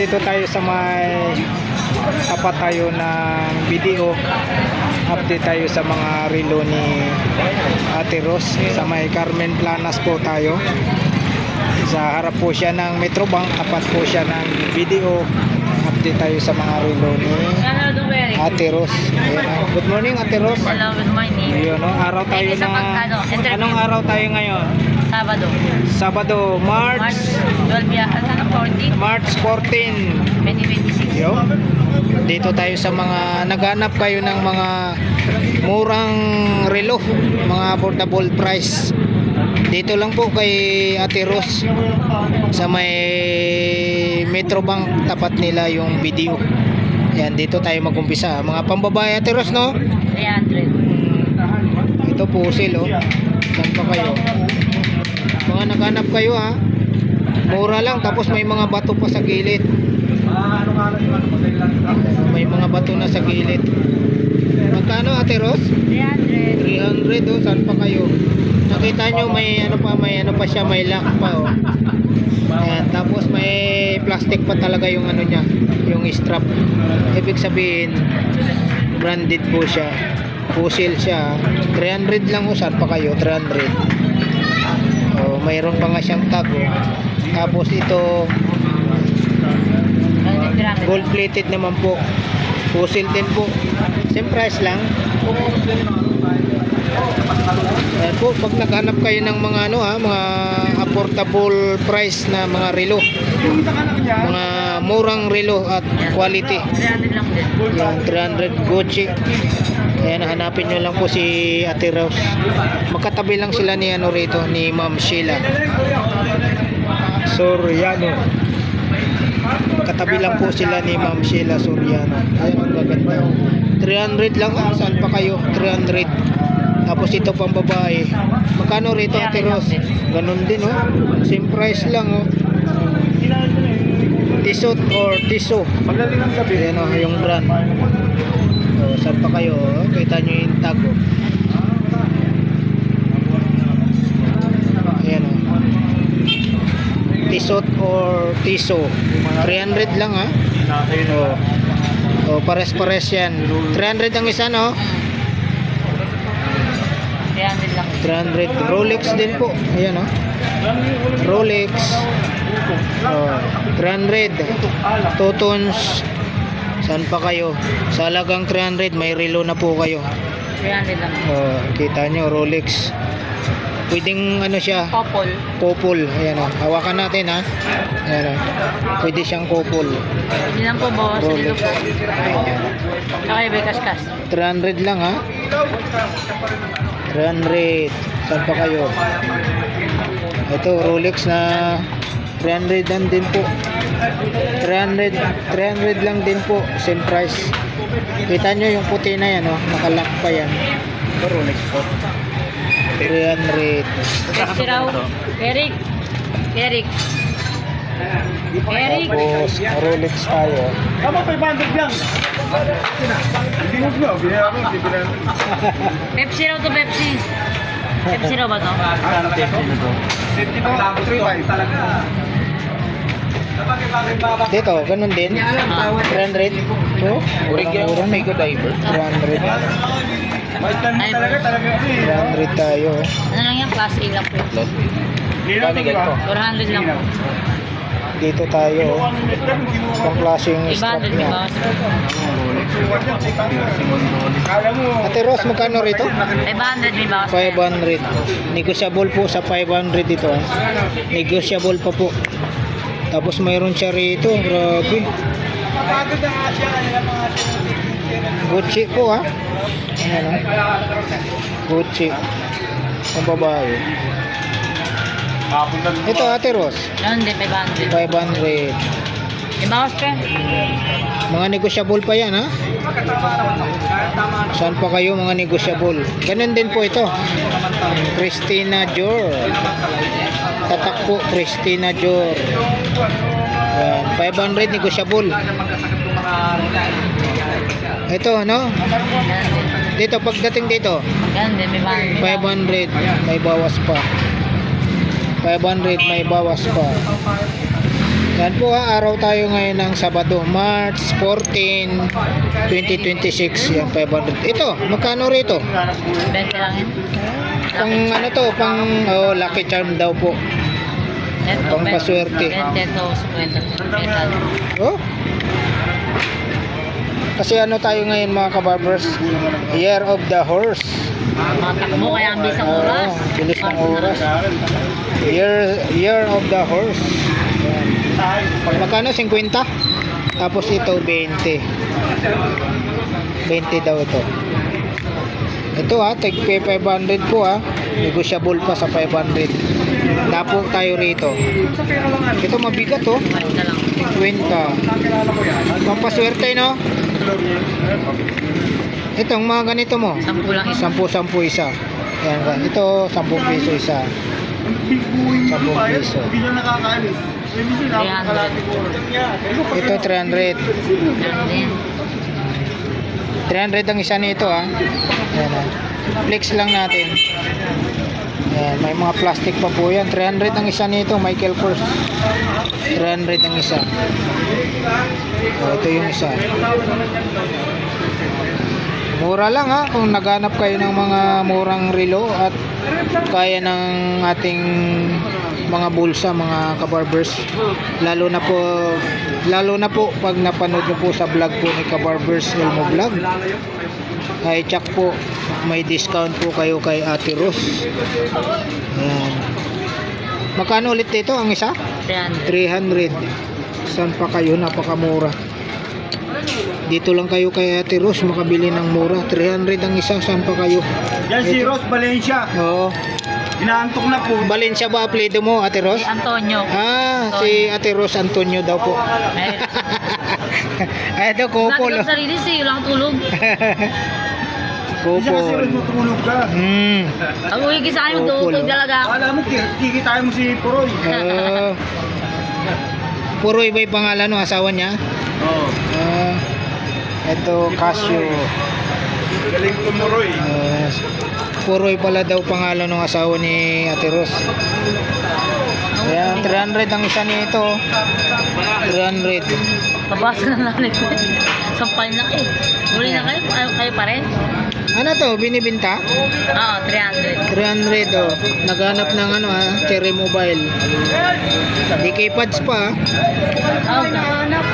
nandito tayo sa may tapat tayo ng video. Update tayo sa mga relo ni Ate Ros. Sa may Carmen Planas po tayo. Sa harap po siya ng Metrobank, tapat po siya ng video. Update tayo sa mga relo ni Ate Ros. Ayan, good morning Ate Ros. Hello, good morning. Ayun, no? Araw tayo Pwede sa na anong araw tayo ngayon? Sabado. Sabado, March 12, ano, 14, March 14. 2026. Yo. Dito tayo sa mga naghanap kayo ng mga murang relo, mga affordable price. Dito lang po kay Ate Ros sa may Metrobank, tapat nila yung video. Yan, dito tayo mag-umpisa. Mga pambabae Ate Ros, no? 300. Ito po sila, oh. Saan pa kayo? Mga naghanap kayo, ha? Mura lang, tapos may mga bato pa sa gilid. May mga bato na sa gilid. Magkano Ate Ros? 300. 300, oh. Saan pa kayo? Nakita nyo may ano pa siya, may lock pa, oh. Ayan, tapos may plastic pa talaga yung ano niya, yung strap. Ibig sabihin branded po siya. Fossil siya. 300 lang, oh. Saan pa kayo? 300. Oh, mayroon pa nga siyang tag, oh. Tapos ito gold plated naman po. Fossil din po. Same price lang. Ayan po, pag naghanap kayo ng mga ano, ha, mga affordable price na mga relo, mga murang relo at quality. 300 lang din. Yan, 300 Gucci. Ayan, hanapin nyo lang po si Ate Rose. Magkatabi lang sila ni ano rito, ni Ma'am Sheila Soriano. Katabi lang po sila ni Ma'am Sheila Soriano. Ayan, ang gaganda. 300 lang, ah. Saan pa kayo? 300. Tapos ito pang babae. Magkano rito Ate Rose? Ganun din, oh. Same price lang, oh. Tissot or Tissot. Ayan, oh, yung brand. Oh, saan pa kayo, oh? Kita nyo yung tag, oh. Ayan, oh. Tissot or Tissot. 300 lang, ha. Oh. Oh, pares-pares yan. 300 ang isa, no? 300 lang. 300. Rolex din po. Ayan, oh. Rolex. Oh, 300. Tutons. Saan pa kayo? Sa halagang 300, may relo na po kayo. 300 lang. Oh, kita nyo, Rolex. Pwedeng ano siya, Couple. couple. Ayan, oh. Hawakan natin, ha. Ayan, oh. Pwede siyang couple. Hindi lang po, boss. Dito Rolex. po. Ayan. Kaya may kaskas. 300 lang, ha. 300. Saan pa kayo? Ito, Rolex na 300 lang din po. 300 lang din po. Same price. Kita nyo yung puti na yan, oh. Nakalock pa yan. Ito, Rolex po. 300. Pepsi raw. Eric. Tapos, Rolex tayo. Tama 500 lang. Hindi mo na, binayaran mo, binayaran mo. Pepsi raw to, Pepsi. Pepsi raw ba to? 50 talaga. Dito, ganun din. 300. So, Original Mega Diver. 300. Ay, Talaga. 300 tayo. ano lang yan? Class A lang po. Kami ganito. 400 lang po. Dito tayo. Ang klaseng strap 500 di niya. ba? Kala mo, Ate Rose, magkano rito? 500 di ba? 500. Negotiable po sa 500 ito, ha. Negotiable pa po. Tapos mayroon siya rito. Grabe. mapagod ang Asia, mga Gucci po, ha. Ayan, ha. Gucci. Ang babae. Ito Ate Rose. Ganun din, 500. 500. Di ba, Oscar? Mga negosyable pa yan, ha. Saan pa kayo mga negosyable? Ganun din po ito. Christina Dior. Tatak po, Christina Dior. Ayan, 500 negosyable. Ito, no? Dito, pagdating dito, Ganun din, 500. 500. May bawas pa. 500, may bawas pa. Yan po araw tayo ngayon ng Sabado, March 14, 2026. Yan, 500. Ito, magkano rito? 20 lang yan. Pang ano to, pang lucky charm daw po. Ito, Pang paswerte. 20 to 50. Oh. Kasi ano tayo ngayon mga kabarbers? Year of the Horse. Mga takbo kaya ang bilis ng oras. Bilis ng oras. Year of the Horse. Yan. Magkano? 50? Tapos ito 20. 20 daw ito. Ito tig 500 po negotiable pa sa 500. Tapo tayo rito. Ito mabigat 20 lang. 50. Pampaswerte no? Itong mga ganito mo 10 lang isa. 10 isa. Yan, ito 10 piso isa. 10 piso. Hindi na nakakaalis. Hindi sila 300. Ito 300. Yan din. 300 ang isa nito Yan Flex lang natin. Yan, may mga plastic pa po yan. 300 ang isa nito, Michael Kors. 300 ang isa. Ito yung isa. Mura lang kung naghanap kayo ng mga murang relo at kaya ng ating mga bulsa, mga kabarbers. Lalo na po pag napanood nyo po sa vlog po ni Kabarbers Elmo Vlog. Ay check po, may discount po kayo kay Ate Rose. Ayan. Magkano ulit dito ang isa? 300. 300. Saan pa kayo? Napakamura. Dito lang kayo kay Ate Rose makabili ng mura. 300 ang isa. Saan pa kayo? Yan si Rose Valencia. Oo. Inaantok na po. Valencia ba apelido mo, Ate Rose? Si Antonio. Si Ate Rose Antonio daw po. Ay, Ito, couple. Lagi sarili wala kang tulog. Hindi siya kasi Couple. matulog ka. Ang uwi sa akin, magtutulog talaga ako. Akala mo, kikitain mo si Puroy. Puroy ba yung pangalan ng asawa niya? Oo. Ito, Casio. Galing ko Puroy. Puroy pala daw pangalan ng asawa ni Ate Rose. Ayan, 300 ang isa nito. 300. Pabasa na natin. Sampal na kayo. Muli na kayo. Kayo pa rin? Ano to, binibinta? Oo, 300. 300 Naghanap ng Cherry Mobile. DK pads pa. Oo, nahanap.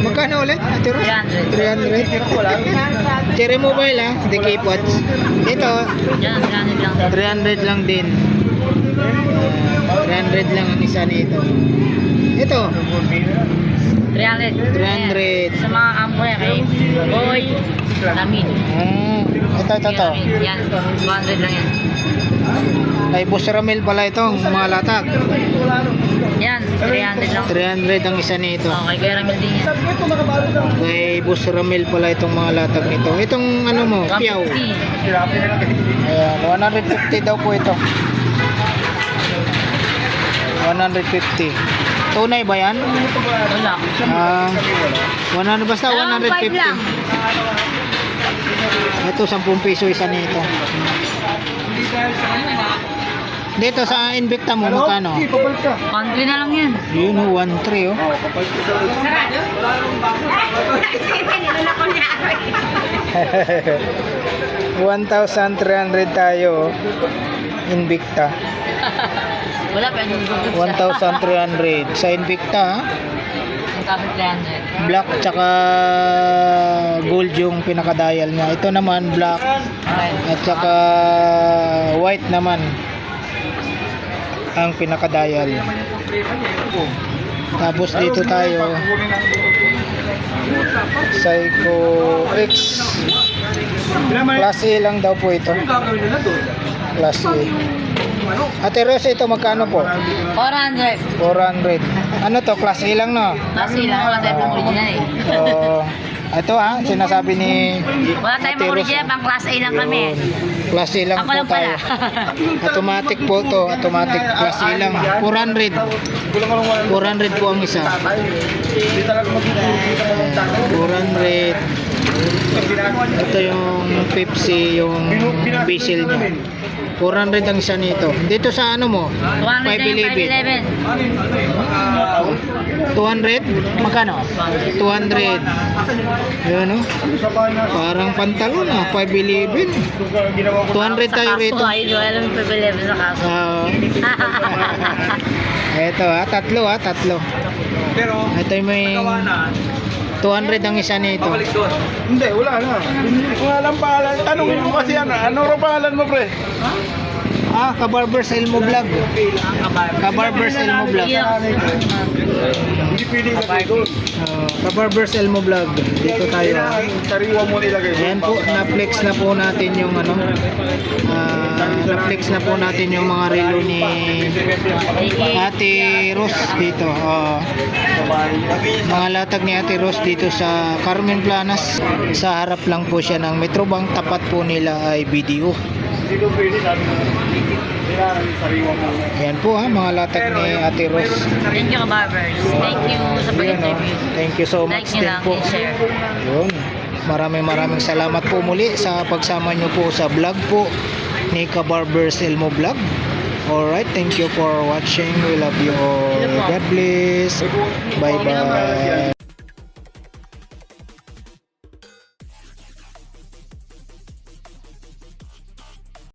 Magkano ulit, Ate Rose? 300. 300. Cherry Mobile DK pads. Ito, Yan, 300 lang. 300 lang din. 300 lang ang isa nito. Ito, 300. 300. Sa mga kampo yan, kay Boy, Lamin. Ito. Yan, 200 lang yan. Kay Boss Ramil pala itong mga latag. Yan, 300 lang. 300 ang isa nito. Okay, kay Ramil din yan. Kay Boss Ramil pala itong mga latag nito. Itong ano mo, piyaw. 150. Ayan, 150 daw po ito. 150. Tunay ba yan? Wala. 100 basta 150. 5 lang. Ito 10 piso isa nito. Dito sa Invicta mo magkano? Sige, papalit ka. Country na lang yan. Yun 1.3 Oo, papalit ka sa 1,300 tayo. Invicta. Wala pa yung gugup 1,300 sa Invicta. Ang kapit 300. Black tsaka gold yung pinaka-dial niya. Ito naman black Okay. at saka white naman ang pinaka-dial. Tapos dito tayo Psycho X Class A lang daw po ito. gagawin nila doon. Class A. Ate Rose, ito magkano po? 400. 400. Ano to? Class A lang no? Kasi lang, wala tayong pang original eh. So, ito sinasabi ni Wala tayong Ate pang Rose. original, pang class A lang kami. Yun. Class A lang Ako po lang tayo. pala. Automatic po to. Automatic. Class A lang. 400. Kulang ka lang 400 po ang isa. Hindi talaga magiging 400. Ito yung Pepsi, yung bisil niya. 400 ang isa nito. Dito sa ano mo? 200 na yung 511. 511. 200? Magkano? 200. Yun, no? Parang pantalon ah. 511. 200 tayo rito. Sa kaso, ay, alam yung 511 sa kaso. Ito tatlo. Pero, Ito yung may 200 ang isa nito. hindi, wala na. Wala lang pangalan. Tanungin mo kasi ano raw pangalan mo, pre? Kabarbers Elmo Vlog. Kabarbers Elmo Vlog. Hindi pwede ilagay doon. Kabarbers Elmo Vlog. Dito tayo. Sariwa mo nilagay doon. Ayan po, na-flex na po natin yung ano. Na-flex na po natin yung mga relo ni Ate Rose dito. Mga latag ni Ate Rose dito sa Carmen Planas. Sa harap lang po siya ng Metrobank. Tapat po nila ay BDO. Dito pwede sabi mo. Sariwa mo. Ayan po mga latag ni Ate Rose. Thank you, kabarbers. Thank you sa pag-interview. Thank you so Like much nyo din lang, po. i-share. Yun. Maraming salamat po muli sa pagsama nyo po sa vlog po ni Kabarbers Elmo Vlog. Alright, thank you for watching. We love you all. God bless. Bye bye.